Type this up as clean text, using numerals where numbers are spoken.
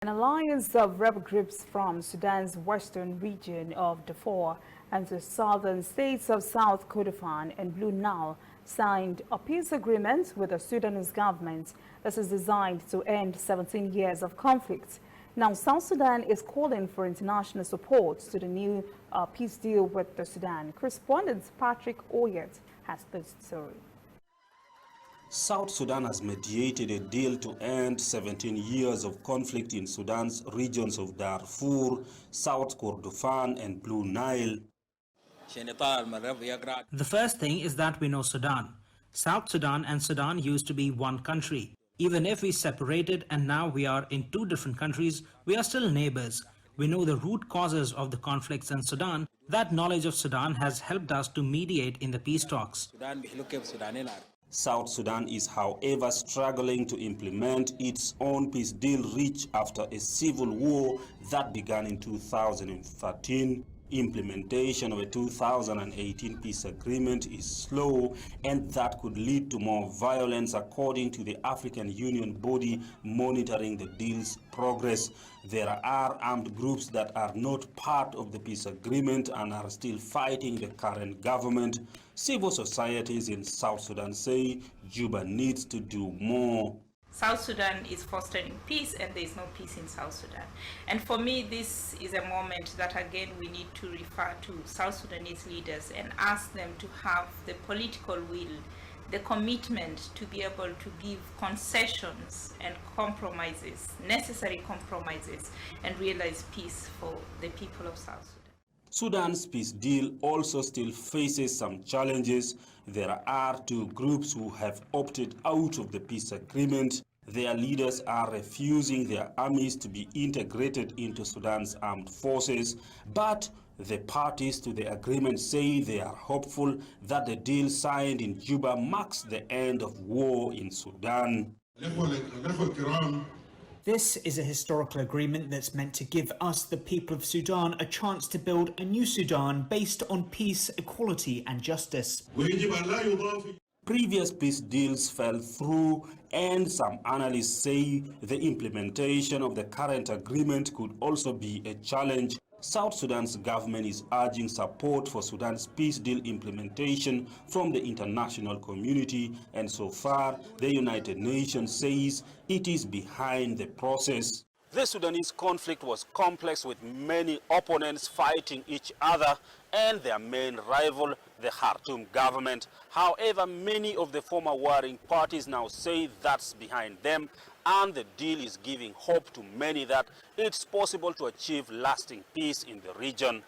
An alliance of rebel groups from Sudan's western region of Darfur and the southern states of South Kordofan and Blue Nile signed a peace agreement with the Sudanese government. This is designed to end 17 years of conflict. Now, South Sudan is calling for international support to the new peace deal with the Sudan. Correspondent Patrick Oyet has this story. South Sudan has mediated a deal to end 17 years of conflict in Sudan's regions of Darfur, South Kordofan and Blue Nile. The first thing is that we know Sudan. South Sudan and Sudan used to be one country. Even if we separated and now we are in two different countries, we are still neighbors. We know the root causes of the conflicts in Sudan. That knowledge of Sudan has helped us to mediate in the peace talks. South Sudan is, however, struggling to implement its own peace deal reached after a civil war that began in 2013. Implementation of a 2018 peace agreement is slow, and that could lead to more violence, according to the African Union body monitoring the deal's progress. There are armed groups that are not part of the peace agreement and are still fighting the current government. Civil societies in South Sudan say Juba needs to do more. South Sudan is fostering peace, and there is no peace in South Sudan. And for me, this is a moment that, again, we need to refer to South Sudanese leaders and ask them to have the political will, the commitment to be able to give concessions and compromises, necessary compromises, and realize peace for the people of South Sudan. Sudan's peace deal also still faces some challenges. There are two groups who have opted out of the peace agreement. Their leaders are refusing their armies to be integrated into Sudan's armed forces, but the parties to the agreement say they are hopeful that the deal signed in Juba marks the end of war in Sudan. This is a historical agreement that's meant to give us, the people of Sudan, a chance to build a new Sudan based on peace, equality and justice. Previous peace deals fell through, and some analysts say the implementation of the current agreement could also be a challenge. South Sudan's government is urging support for Sudan's peace deal implementation from the international community, and so far the United Nations says it is behind the process. The Sudanese conflict was complex, with many opponents fighting each other and their main rival, the Khartoum government. However, many of the former warring parties now say that's behind them, and the deal is giving hope to many that it's possible to achieve lasting peace in the region.